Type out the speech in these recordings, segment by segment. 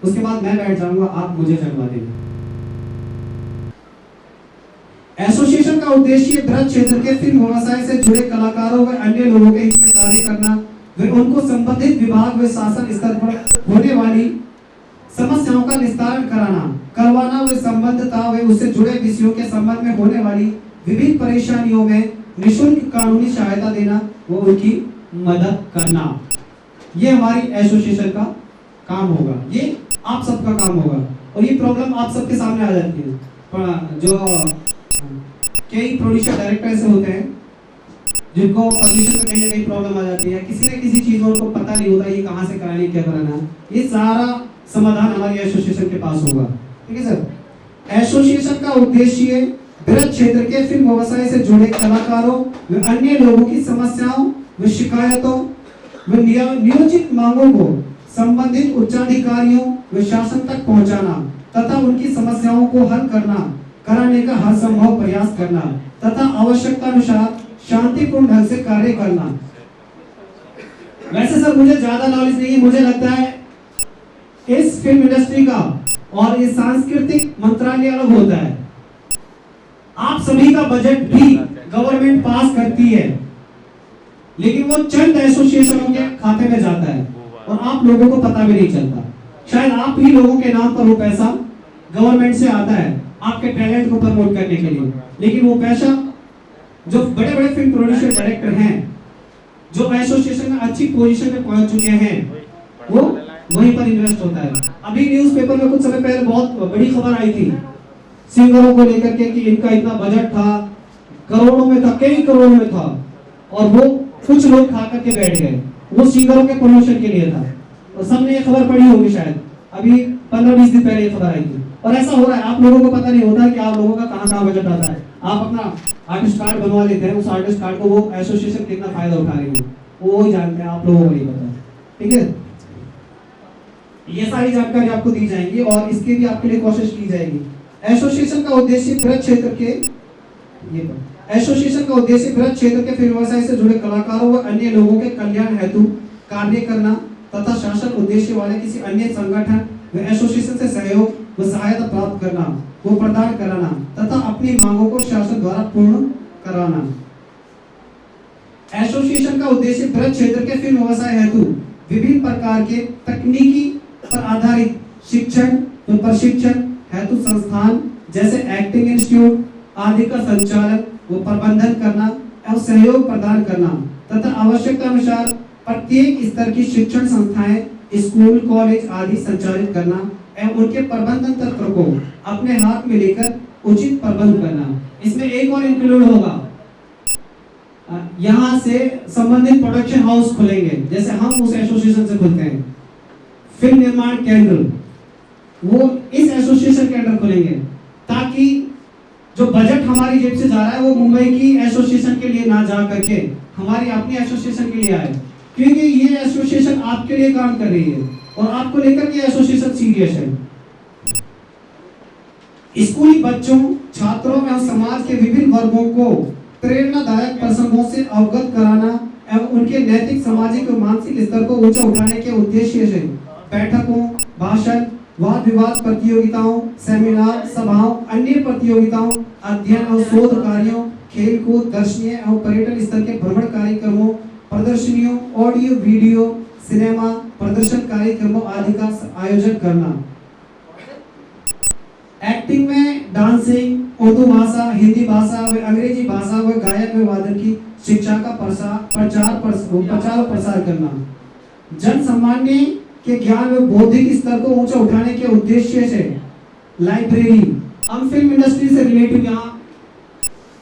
उसके बाद मैं बैठ जाऊंगा, आप मुझे चढ़वा देंगे। एसोसिएशन का उद्देश्य बृहद क्षेत्र के फिल्म व्यवसाय से जुड़े कलाकारों व अन्य लोगों के हित में कार्य करना, वे उनको संबंधित विभाग व शासन स्तर पर होने वाली समस्याओं का निस्तारण करवाना व संबद्धता व उससे जुड़े विषयों के संबंध में होने वाली विभिन्न परेशानियों में निःशुल्क कानूनी सहायता देना व उनकी मदद करना। ये हमारी एसोसिएशन का काम होगा, ये आप सबका काम होगा। और ये प्रॉब्लम आप सबके सामने आ जाती है। जो कई प्रोड्यूसर डायरेक्टर ऐसे होते हैं जिनको पब्लिशर में कहीं ना कहीं प्रॉब्लम आ जाती है, किसी न किसी चीज उनको पता नहीं होता ये कहाँ से करानी, क्या कराना है। ये सारा समाधान हमारी एसोसिएशन के पास होगा। ठीक है सर। एसोसिएशन का उद्देश्य बृहद क्षेत्र के फिल्म व्यवसाय से जुड़े कलाकारों व अन्य लोगों की समस्याओं व शिकायतों व नियोजित मांगों को संबंधित उच्चाधिकारियों व शासन तक पहुंचाना तथा उनकी समस्याओं को हल कराने का हर संभव प्रयास करना तथा आवश्यकता अनुसार शांतिपूर्ण ढंग से कार्य करना। वैसे सर मुझे ज्यादा नॉलेज नहीं है, मुझे लगता है इस फिल्म इंडस्ट्री का और इस सांस्कृतिक मंत्रालय अलग होता है। आप सभी का बजट भी गवर्नमेंट पास करती है, लेकिन वो चंद एसोसिएशनों के खाते में जाता है और आप लोगों को पता भी नहीं चलता। शायद आप ही लोगों के नाम पर वो पैसा गवर्नमेंट से आता है आपके टैलेंट को प्रमोट करने के लिए, लेकिन वो पैसा जो बड़े बड़े फिल्म प्रोड्यूसर डायरेक्टर हैं जो एसोसिएशन में अच्छी पोजीशन में पहुंच चुके हैं वो वहीं पर इन्वेस्ट होता है। अभी न्यूज़पेपर में कुछ समय पहले बहुत बड़ी खबर आई थी सिंगरों को लेकर के कि इनका इतना बजट था, करोड़ों में था, कई करोड़ों में था, और वो कुछ लोग खा करके बैठ गए। वो सिंगरों के प्रमोशन के लिए था और सबने ये खबर पढ़ी होगी, शायद अभी 15-20 दिन पहले ये खबर आई थी। और ऐसा हो रहा है, आप लोगों को पता नहीं होता कि आप लोगों का कहाँ बजट आता है। आप अपना आर्टिस्ट कार्ड बनवा लेते हैं, उस आर्टिस्ट कार्ड को वो एसोसिएशन कितना फायदा उठा रही है वो ही जानते हैं, आप लोगों को नहीं पता। ठीक है, ये सारी जानकारी आपको दी जाएगी और इसके भी आपके लिए कोशिश की जाएगी। एसोसिएशन का उद्देश्य बृहद क्षेत्र के फिल्म व्यवसाय से जुड़े कलाकारों व अन्य लोगों के कल्याण हेतु कार्य करना तथा शासन उद्देश्य वाले किसी अन्य संगठन व एसोसिएशन से सहयोग व सहायता प्राप्त करना, वो प्रदान कराना तथा अपनी मांगों को शासन द्वारा पूर्ण कराना। एसोसिएशन का उद्देश्य बृहद क्षेत्र के फिल्म व्यवसाय हेतु विभिन्न प्रकार के तकनीकी पर आधारित शिक्षण व प्रशिक्षण हेतु संस्थान जैसे एक्टिंग इंस्टीट्यूट आदि का संचालन व प्रबंधन करना एवं सहयोग प्रदान करना तथा आवश्यकता अनुसार प्रत्येक स्तर की शिक्षण संस्थाएं, स्कूल, कॉलेज आदि संचालित करना एवं उनके प्रबंधन तंत्र को अपने हाथ में लेकर उचित प्रबंध करना। इसमें एक और इंक्लूड होगा, यहाँ से संबंधित प्रोडक्शन हाउस खुलेंगे, जैसे हम उस एसोसिएशन से खुलते हैं। फिल्म निर्माण केंद्र वो इस एसोसिएशन के अंदर खुलेंगे ताकि जो बजट हमारी जेब से जा रहा है वो मुंबई की एसोसिएशन के लिए ना जा करके हमारी अपनी एसोसिएशन के लिए आए, क्योंकि ये एसोसिएशन आपके लिए काम कर रही है और आपको लेकर के एसोसिएशन सीरियस है। स्कूली बच्चों, छात्रों एवं समाज के विभिन्न वर्गों को प्रेरणादायक प्रसंगों से अवगत कराना एवं उनके नैतिक, सामाजिक और मानसिक स्तर को ऊंचा उठाने के उद्देश्य से बैठकों, भाषण, वाद विवाद प्रतियोगिताओं, सेमिनार, सभाओं, अन्य प्रतियोगिताओं, अध्ययन और शोध कार्यों, खेल कूद, दर्शनीय एवं पर्यटन स्तर के भ्रमण कार्यक्रमों, प्रदर्शनियों, ऑडियो वीडियो, सिनेमा प्रदर्शन कार्यक्रमों आदि का आयोजन करना। एक्टिंग में डांसिंग, उर्दू भाषा, हिंदी भाषा व अंग्रेजी भाषा व गायन व वादन की शिक्षा का प्रचार और प्रसार करना। जन सामान्य के ज्ञान व बौद्धिक स्तर को ऊंचा उठाने के उद्देश्य से लाइब्रेरी, हम फिल्म इंडस्ट्री से रिलेटेड यहाँ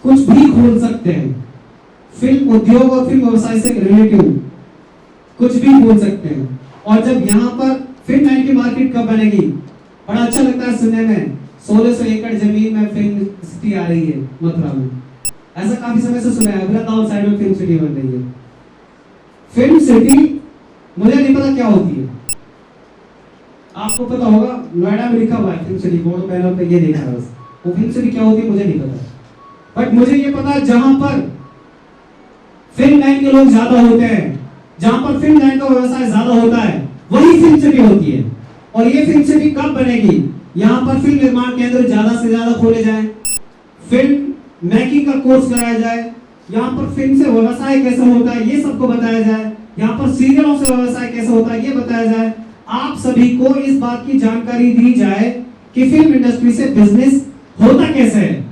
कुछ भी खोल सकते हैं। फिल्म उद्योग और फिल्म व्यवसाय से रिलेटिव कुछ भी बोल सकते हैं। और जब यहाँ पर फिल्म लाइन की मार्केट कब बनेगी, बड़ा अच्छा लगता है सुनने में, 1600 एकड़ जमीन में फिल्म सिटी आ रही है मथुरा में, ऐसा काफी समय से सुना है। वृंदावन साइड में फिल्म सिटी बन रही है। फिल्म सिटी मुझे नहीं पता क्या होती है, आपको पता होगा, नोएडा में लिखा हुआ है फिल्म सिटी, बोर्ड पैनल पे ये देखा है बस। वो फिल्म सिटी क्या होती है मुझे नहीं पता, बट मुझे ये पता है जहां पर फिल्म लाइन के लोग ज्यादा होते हैं, जहां पर फिल्म लाइन का व्यवसाय ज्यादा होता है, वही फिल्म सिटी होती है। और ये फिल्म सिटी कब बनेगी? यहाँ पर फिल्म निर्माण केंद्र ज्यादा से ज्यादा खोले जाएं, फिल्म मेकिंग का कोर्स कराया जाए, यहाँ पर फिल्म से व्यवसाय कैसे होता है ये सबको बताया जाए, यहाँ पर सीरियलों से व्यवसाय कैसे होता है ये बताया जाए। आप सभी को इस बात की जानकारी दी जाए कि फिल्म इंडस्ट्री से बिजनेस होता कैसे है।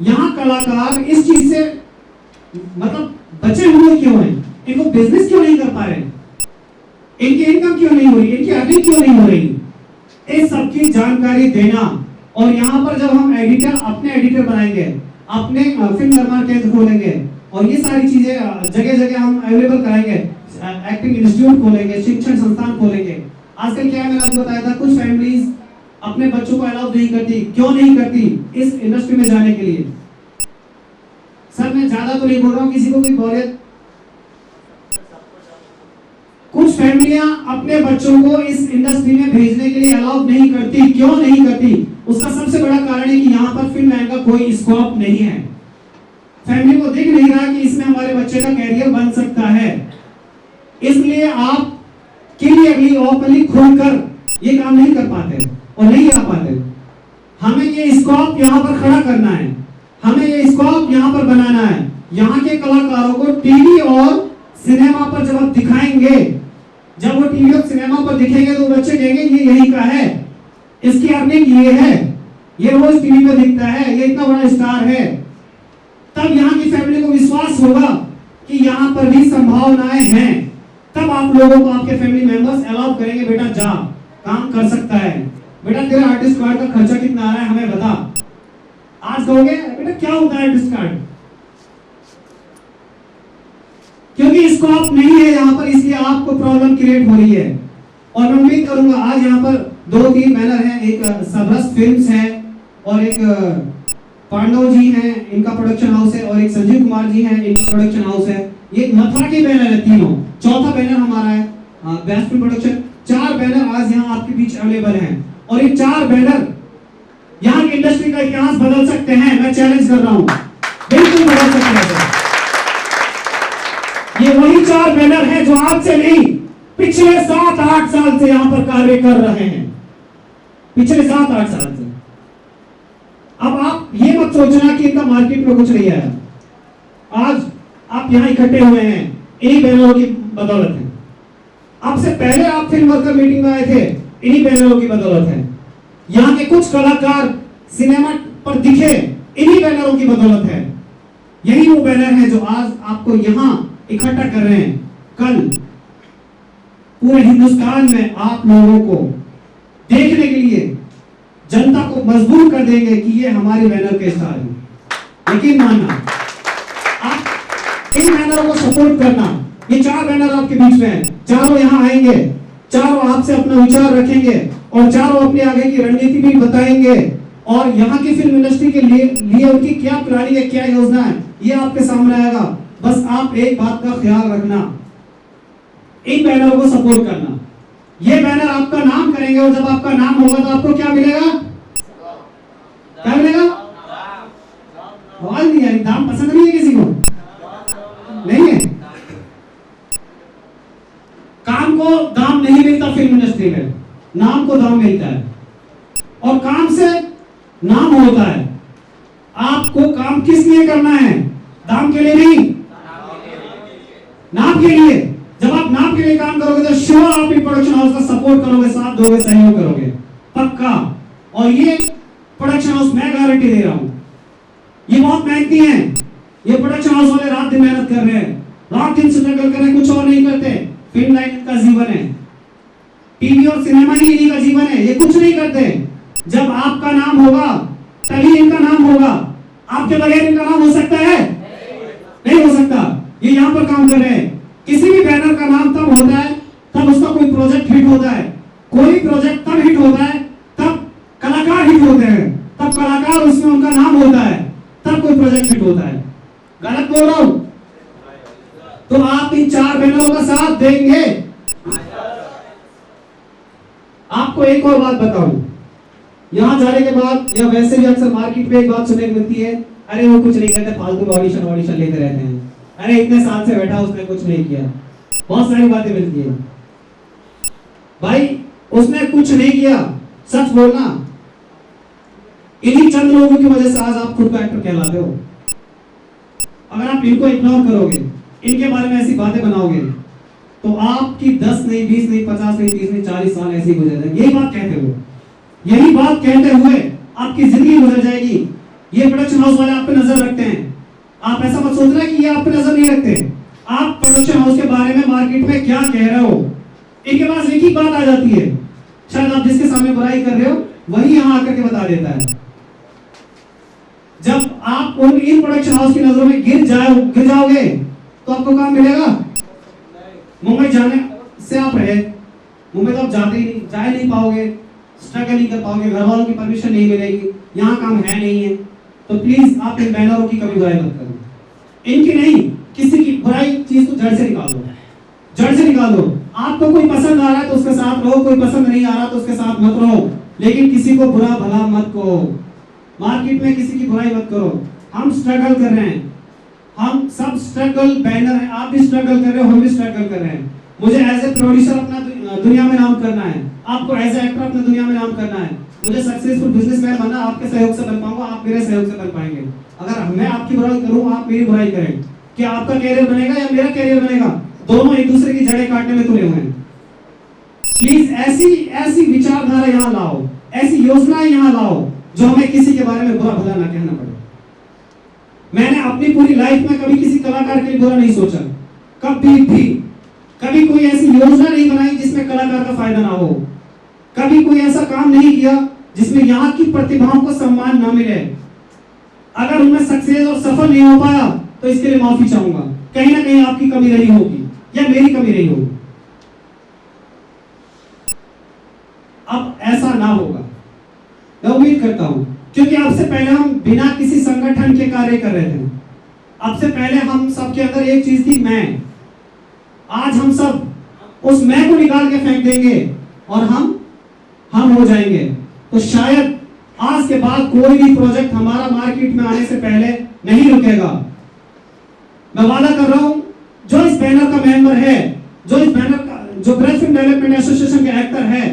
यहाँ कलाकार इस चीज से मतलब बचे हुए क्यों हैं, इनको बिजनेस क्यों नहीं कर पा रहे, इनकी इनकम क्यों नहीं हो रही, इनकी अर्निंग क्यों नहीं हो रही, इस सब की जानकारी देना। और यहाँ पर जब हम एडिटर अपने एडिटर बनाएंगे, अपने फिल्म निर्माण केंद्र खोलेंगे और ये सारी चीजें जगह जगह हम अवेलेबल कराएंगे, एक्टिंग इंस्टीट्यूट खोलेंगे, शिक्षण संस्थान खोलेंगे। आजकल क्या है, मैंने आपको बताया था, कुछ फैमिलीज अपने बच्चों को अलाउ नहीं करती। क्यों नहीं करती? इस इंडस्ट्री में जाने के लिए। सर मैं ज्यादा तो नहीं बोल रहा हूँ, किसी को भी बोले। कुछ फैमिलियां अपने बच्चों को इस इंडस्ट्री में भेजने के लिए अलाउ नहीं करती। क्यों नहीं करती? उसका सबसे बड़ा कारण है कि यहाँ पर फिल्म लाइन का कोई स्कोप नहीं है। फैमिली को दिख नहीं रहा कि इसमें हमारे बच्चे का कैरियर बन सकता है। इसलिए आप क्लियरली ओपनली खुलकर ये काम नहीं कर पाते और नहीं आ पाते। हमें ये स्कोप यहाँ पर खड़ा करना है, हमें ये स्कोप यहाँ पर बनाना है। यहाँ के कलाकारों को टीवी और सिनेमा पर जब आप दिखाएंगे, जब वो टीवी और सिनेमा पर दिखेंगे तो बच्चे कहेंगे ये यही का है, इसकी अर्निंग ये है, ये रोज टीवी पे दिखता है, ये इतना बड़ा स्टार है। तब यहाँ की फैमिली को विश्वास होगा कि यहाँ पर भी संभावनाएं हैं। तब आप लोगों को आपके फैमिली मेंबर्स अलाउ करेंगे, बेटा जा, काम कर सकता है, बेटा तेरे आर्टिस्ट कार्ड का खर्चा कितना आ रहा है हमें बता। आज कहोगे बेटा क्या होता है आर्टिस्ट कार्ड, क्योंकि स्कोप नहीं है यहाँ पर, इसलिए आपको प्रॉब्लम क्रिएट हो रही है। और मैं उम्मीद करूंगा आज यहाँ पर 2-3 बैनर हैं, एक सबरस फिल्म्स है और एक पांडव जी हैं, इनका प्रोडक्शन हाउस है, और एक संजीव कुमार जी हैं, इनका प्रोडक्शन हाउस है। ये मथुरा के बैनर है तीनों। चौथा बैनर हमारा है बेस्ट फिल्म प्रोडक्शन। 4 बैनर आज यहाँ आपके बीच अवेलेबल हैं और ये 4 बैनर यहाँ की इंडस्ट्री का इतिहास बदल सकते हैं। मैं चैलेंज कर रहा हूँ, बिल्कुल बदल सकते हैं। ये वही 4 बैनर हैं जो आज से नहीं, पिछले 7-8 साल से यहाँ पर कार्य कर रहे हैं, पिछले 7-8 साल से। अब आप ये मत सोचना कि इनका मार्केट में कुछ नहीं है। आज आप यहाँ इकट्ठे हुए हैं इन्हीं बैनरों की बदौलत है। आपसे पहले आप फिल्म वर्कर मीटिंग में आए थे, इन्हीं बैनरों की बदौलत है। यहाँ के कुछ कलाकार सिनेमा पर दिखे, इन्हीं बैनरों की बदौलत है। यही वो बैनर है जो आज आपको यहाँ इकट्ठा कर रहे हैं। कल पूरे हिंदुस्तान में आप लोगों को देखने के लिए जनता को मजबूर कर देंगे कि ये हमारे बैनर के स्टार हैं। यकीन मानना, आप इन बैनरों को सपोर्ट करना। ये 4 बैनर आपके बीच में हैं, चारों यहाँ आएंगे, चारों आपसे अपना विचार रखेंगे और चारों अपने आगे की रणनीति भी बताएंगे और यहाँ की फिल्म इंडस्ट्री के लिए उनकी क्या प्लानिंग है, क्या योजना है, ये आपके सामने आएगा। बस आप एक बात का ख्याल रखना, इन बैनरों को सपोर्ट करना। ये बैनर आपका नाम करेंगे और जब आपका नाम होगा तो आपको क्या मिलेगा? क्या मिलेगा? आवाज नहीं आ रही। दाम पसंद नहीं है किसी को? नहीं है। काम को दाम नहीं मिलता फिल्म इंडस्ट्री में, नाम को दाम मिलता है और काम से नाम होता है। आपको काम किस लिए करना है? दाम के लिए नहीं, नाम के लिए। जब आप नाम के लिए काम करोगे तो श्योर आप इन प्रोडक्शन हाउस का सपोर्ट करोगे, साथ दोगे, सहयोग करोगे, पक्का। और ये प्रोडक्शन हाउस मैं गारंटी दे रहा हूं, ये बहुत मेहनती हैं। ये प्रोडक्शन हाउस वाले रात दिन मेहनत कर रहे हैं, रात दिन स्ट्रगल कर रहे हैं, कुछ और नहीं करते। फिल्म लाइन इनका जीवन है, टीवी और सिनेमा ही इन्हीं का जीवन है। ये कुछ नहीं करते। जब आपका नाम होगा तभी इनका नाम होगा, आपके बगैर इनका नाम हो सकता है? नहीं हो सकता। ये यहाँ पर काम कर रहे हैं। किसी भी बैनर का नाम तब होता है तब उसका कोई प्रोजेक्ट हिट होता है। कोई प्रोजेक्ट तब हिट होता है तब कलाकार हिट होते हैं, तब कलाकार उसमें उनका नाम होता है, तब कोई प्रोजेक्ट हिट होता है। गलत बोल रहा हूं? तो आप इन 4 बैनरों का साथ देंगे? आपको एक और बात बताऊं, यहां जाने के बाद या वैसे भी अक्सर मार्केट में एक बात सुनने को मिलती है, अरे वो कुछ नहीं करते, फालतू ऑडिशन लेते रहते हैं, अरे इतने साल से बैठा उसने कुछ नहीं किया। बहुत सारी बातें मिलती है। भाई उसने कुछ नहीं किया, सच बोलना। इन्हीं चंद लोगों की वजह से आज आप खुद को एक्टर कहलाते हो। अगर आप इनको इग्नोर करोगे, इनके बारे में ऐसी बातें बनाओगे, तो आपकी 10 नहीं, 20 नहीं, 50 नहीं, 30 नहीं, 40 साल ऐसे ही गुजर जाएंगे। यही बात कहते हुए, यही बात कहते हुए आपकी जिंदगी गुजर जाएगी। ये प्रोडक्शन हाउस वाले आप पे नजर रखते हैं। आप ऐसा मत सोचना कि ये आप पे नजर नहीं रखते। आप प्रोडक्शन हाउस के बारे में मार्केट में क्या कह रहे हो, इनके पास एक ही बात आ जाती है। शायद आप जिसके सामने बुराई कर रहे हो वही यहां आकर के बता देता है। जब आप इन प्रोडक्शन हाउस की नजरों में गिर जाओगे तो आपको काम मिलेगा। मुंबई जाने से आप रहे, मुंबई तो आप जाते ही नहीं, जा नहीं पाओगे, स्ट्रगल नहीं कर पाओगे, घर वालों की परमिशन नहीं मिलेगी, यहाँ काम है नहीं है। तो प्लीज आप इन बैनरों की कभी बुराई मत करो। इनकी नहीं, किसी की बुराई चीज को जड़ से निकाल दो, जड़ से निकाल दो। आपको कोई पसंद आ रहा है तो उसके साथ रहो, कोई पसंद नहीं आ रहा तो उसके साथ मत रहो, लेकिन किसी को बुरा भला मत कहो। मार्केट में किसी की बुराई मत करो। हम स्ट्रगल कर रहे हैं, हम सब स्ट्रगल बैनर है, आप भी स्ट्रगल कर रहे हो, हम भी स्ट्रगल कर रहे हैं। मुझे एज ए प्रोड्यूसर अपना दुनिया में नाम करना है, आपको एज ए एक्टर अपने दुनिया में नाम करना है। मुझे सक्सेसफुल बिजनेसमैन बनना, आपके सहयोग से बन पाऊंगा, आप मेरे सहयोग से बन पाएंगे। अगर मैं आपकी बुराई करूं, आप मेरी बुराई करें, क्या आपका कैरियर बनेगा या मेरा कैरियर बनेगा? दोनों एक दूसरे की जड़ें काटने में तुले हुए हैं। प्लीज ऐसी विचारधारा यहाँ लाओ, ऐसी योजनाएं यहाँ लाओ जो हमें किसी के बारे में बुरा भला ना कहना पड़े। मैंने अपनी पूरी लाइफ में कभी किसी कलाकार के लिए बुरा नहीं सोचा, कभी भी। कभी कोई ऐसी योजना नहीं बनाई जिसमें कलाकार का फायदा ना हो। कभी कोई ऐसा काम नहीं किया जिसमें यहाँ की प्रतिभाओं को सम्मान ना मिले। अगर उनमें सक्सेस और सफल नहीं हो पाया तो इसके लिए माफी चाहूंगा। कहीं ना कहीं आपकी कमी रही होगी या मेरी कमी रही होगी। अब ऐसा ना होगा, मैं उम्मीद करता हूं, क्योंकि अब से पहले हम बिना किसी संगठन के कार्य कर रहे थे। अब से पहले हम सबके अंदर एक चीज थी, मैं। आज हम सब उस मैं को निकाल के फेंक देंगे और हम हो जाएंगे। तो शायद आज के बाद कोई भी प्रोजेक्ट हमारा मार्केट में आने से पहले नहीं रुकेगा। मैं वादा कर रहा हूं, जो इस बैनर का मेंबर है, जो इस बैनर का, जो ब्रेड फिल्म डेवलपमेंट एसोसिएशन के एक्टर है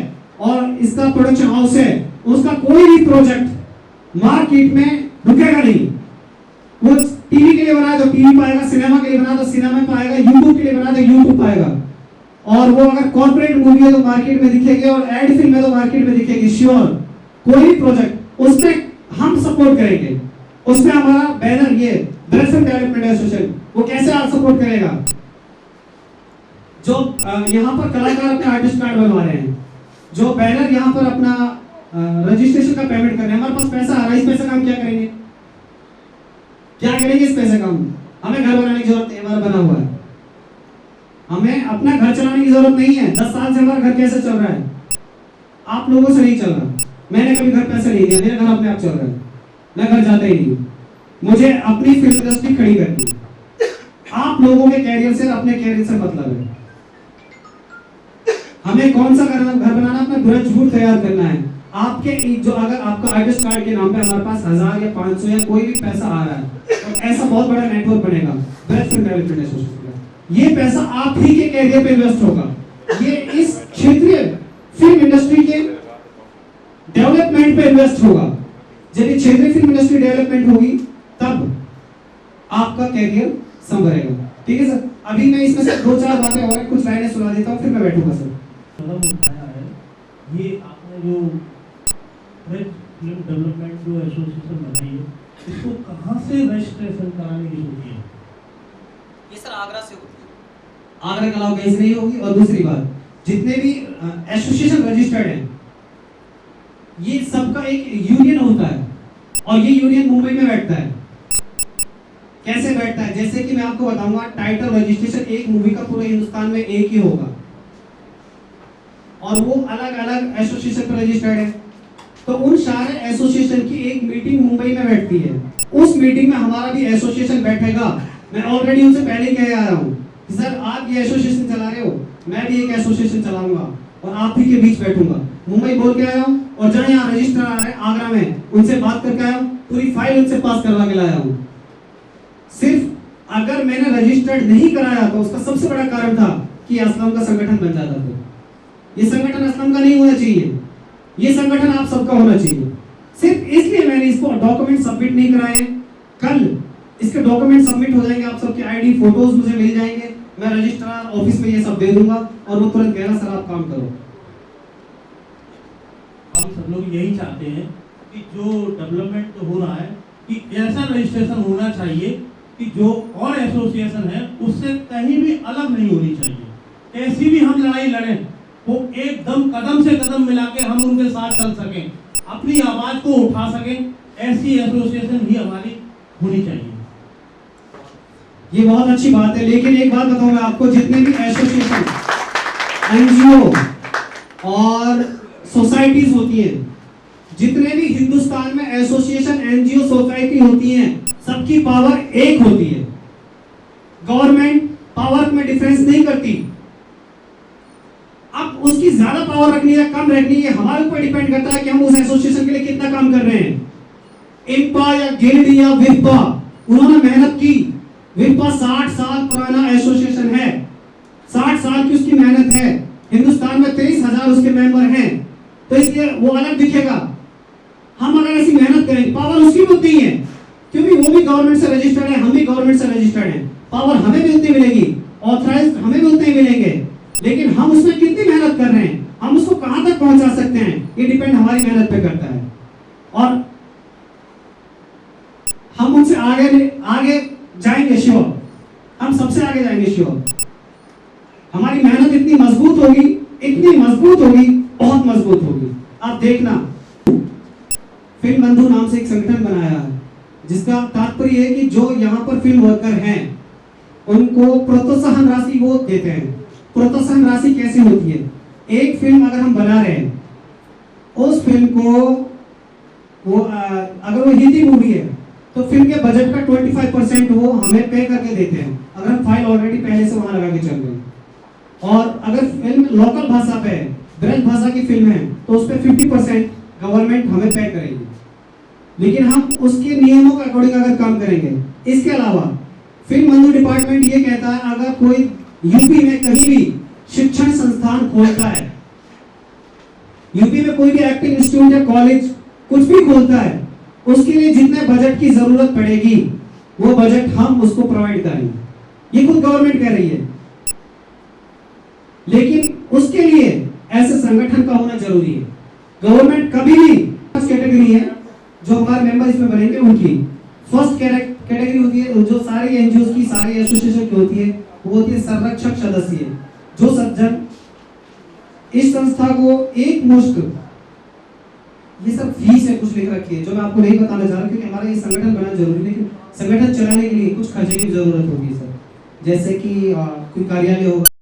और इसका प्रोडक्शन हाउस है, उसका कोई भी प्रोजेक्ट मार्केट में रुकेगा नहीं। वो टीवी के लिए बना तो टीवी पाएगा, सिनेमा के लिए बना तो सिनेमा पाएगा, यूट्यूब के लिए बना तो यूट्यूब पाएगा। और वो अगर कॉर्पोरेट मूवी है तो मार्केट में दिखेगी, और एड फिल्म है तो मार्केट में दिखेगी। श्योर, कोई भी प्रोजेक्ट उसमें हम सपोर्ट करेंगे। उसमें हमारा बैनर ये ब्रेड फिल्म डेवलपमेंट एसोसिएशन, वो कैसे आप सपोर्ट करेगा? जो यहाँ पर कलाकार अपने आर्टिस्ट कार्ड बनवा रहे हैं, जो बैनर यहाँ पर अपना रजिस्ट्रेशन का पेमेंट कर रहे हैं, हमारे पास पैसा आ रहा है, इस पैसे का हम क्या करेंगे? क्या करेंगे इस पैसे का? हमें घर बनाने की जरूरत है, हमारा बना हुआ है। हमें अपना घर चलाने की जरूरत नहीं है। 10 साल से हमारा घर कैसे चल रहा है? आप लोगों से नहीं चल रहा। मैंने कभी घर पैसे नहीं दिया, मेरा घर अपने आप चल रहा है। मैं घर जाता ही नहीं, मुझे अपनी फिल्म इंडस्ट्री खड़ी करनी है। आप लोगों के कैरियर से, अपने कैरियर से मतलब है। हमें कौन सा घर बनाना, अपना ब्रजभूत तैयार करना है। आपके जो, अगर आपका आर्टिस्ट कार्ड के नाम पे हमारे पास 1000 या 500 या कोई भी पैसा आ रहा है, तो ऐसा बहुत बड़ा नेटवर्क बनेगा ब्रेड फिल्म डेवलपमेंट एसोसिएशन का। ये पैसा आप ही के कैरियर पे इन्वेस्ट होगा। ये इस क्षेत्रीय फिल्म इंडस्ट्री के डेवलपमेंट पे इन्वेस्ट होगा। जब ये क्षेत्रीय फिल्म इंडस्ट्री डेवलपमेंट होगी तब आपका कैरियर संभलेगा। ठीक है सर, अभी मैं इसमें से 2-4 बातें और कुछ लाइनें सुना देता हूँ, फिर मैं बैठूंगा सर। उठाया है, ये आपने जो ब्रेड फिल्म डेवलपमेंट जो एसोसिएशन बनाई है, इसको कहाँ से रजिस्ट्रेशन कराने की सोची है? ये सर आगरा से होती है। आगरा के अलावा कहीं से नहीं होगी। और दूसरी बात, जितने भी एसोसिएशन रजिस्टर्ड हैं, ये सबका एक यूनियन होता है और ये यूनियन मुंबई में बैठता है। कैसे बैठता है? जैसे कि मैं आपको बताऊंगा, टाइटल रजिस्ट्रेशन एक मूवी का पूरे हिंदुस्तान में एक ही होगा और वो अलग अलग एसोसिएशन पर रजिस्टर्ड है। तो उन सारे एसोसिएशन की एक मीटिंग मुंबई में बैठती है। उस मीटिंग में हमारा भी एसोसिएशन बैठेगा। मैं ऑलरेडी उनसे पहले ही कह आ रहा हूँ कि सर आप ये एसोसिएशन चला रहे हो, मैं भी एक एसोसिएशन चलाऊंगा और आप ही के बीच बैठूंगा। मुंबई बोल के आया हूँ और जहाँ यहाँ रजिस्टर आ रहे हैं आगरा में, उनसे बात करके आया हूँ, पूरी फाइल उनसे पास करवा के लाया हूँ। सिर्फ अगर मैंने रजिस्टर्ड नहीं कराया तो उसका सबसे बड़ा कारण था कि असलम का संगठन बन जाता था। ये संगठन असलम का नहीं होना चाहिए, ये संगठन आप सबका होना चाहिए। सिर्फ इसलिए मैंने इसको डॉक्यूमेंट सबमिट नहीं कराए हैं। कल इसके डॉक्यूमेंट सबमिट हो जाएंगे, आप सबके आईडी फोटोज मुझे मिल जाएंगे, मैं रजिस्ट्रार ऑफिस में ये सब दे दूंगा और वो तुरंत कहेगा सर आप काम करो। हम सब लोग यही चाहते हैं कि जो डेवलपमेंट हो रहा है कि ऐसा रजिस्ट्रेशन होना चाहिए कि जो और एसोसिएशन है उससे कहीं भी अलग नहीं होनी चाहिए। कैसी भी हम लड़ाई लड़ें वो एकदम कदम से कदम मिला के हम उनके साथ चल सकें, अपनी आवाज को उठा सकें, ऐसी एसोसिएशन ही हमारी होनी चाहिए। ये बहुत अच्छी बात है, लेकिन एक बात बताऊं मैं आपको, जितने भी एसोसिएशन, एनजीओ और सोसाइटीज होती हैं, जितने भी हिंदुस्तान में एसोसिएशन, एनजीओ, सोसाइटी होती हैं, सबकी पावर एक होती है। गवर्नमेंट पावर में डिफरेंस नहीं करती। अब उसकी ज्यादा पावर रखनी है कम रखनी है हमारे ऊपर डिपेंड करता है कि हम उस एसोसिएशन के लिए कितना काम कर रहे हैं। इंपा या गिल्ड या विपा, उन्होंने मेहनत की। विपा 60 साल पुराना एसोसिएशन है, 60 साल की उसकी मेहनत है, हिंदुस्तान में 23,000 उसके मेंबर हैं, तो इसलिए वो अलग दिखेगा। हम अगर ऐसी मेहनत करेंगे, पावर उसकी भी उतनी है, क्योंकि वो भी गवर्नमेंट से रजिस्टर्ड है, हम भी गवर्नमेंट से रजिस्टर्ड हैं, पावर हमें भी उतनी मिलेगी, ऑथराइज हमें भी उतने मिलेंगे, लेकिन हम उसमें कितनी मेहनत कर रहे हैं, हम उसको कहां तक पहुंचा सकते हैं, ये डिपेंड हमारी मेहनत पे करता है। और हम उनसे आगे जाएंगे श्योर, हम सबसे आगे जाएंगे श्योर। हमारी मेहनत इतनी मजबूत होगी, इतनी मजबूत होगी, बहुत मजबूत होगी। आप देखना, फिल्म बंधु नाम से एक संगठन बनाया है, जिसका तात्पर्य है कि जो यहाँ पर फिल्म वर्कर हैं उनको प्रोत्साहन राशि वो देते हैं। प्रोत्साहन राशि कैसी होती है, एक फिल्म अगर हम बना रहे हैं, उस फिल्म को वो अगर वो हिंदी मूवी है तो फिल्म के बजट का 25% वो हमें पे करके देते हैं, अगर हम फाइल ऑलरेडी पहले से वहां लगा के चल रहे हैं। और अगर फिल्म लोकल भाषा पे है, ब्रज भाषा की फिल्म है, तो उस पर 50% गवर्नमेंट हमें पे करेगी, लेकिन हम उसके नियमों के अकॉर्डिंग अगर काम करेंगे। इसके अलावा फिल्म बंधु डिपार्टमेंट ये कहता है, अगर कोई यूपी में कहीं भी शिक्षण संस्थान खोलता है, यूपी में कोई भी एक्टिंग इंस्टीट्यूट या कॉलेज कुछ भी खोलता है, उसके लिए जितने बजट की जरूरत पड़ेगी वो बजट हम उसको प्रोवाइड करेंगे। ये खुद गवर्नमेंट कह रही है, लेकिन उसके लिए ऐसे संगठन का होना जरूरी है। गवर्नमेंट कभी भी फर्स्ट कैटेगरी है जो हमारे मेंबर इसमें बनेंगे, उनकी फर्स्ट कैटेगरी होती है जो सारे एनजीओ की, सारे एसोसिएशन की होती है, वो होती है संरक्षक सदस्य, जो सज्जन इस संस्था को एक मुश्त, ये सब फीस है कुछ लिख रखी है जो मैं आपको नहीं बताना चाह रहा, क्योंकि हमारा ये संगठन बना जरूरी, लेकिन संगठन चलाने के लिए कुछ खर्चे की जरूरत होगी सर, जैसे कि कोई कार्यालय हो।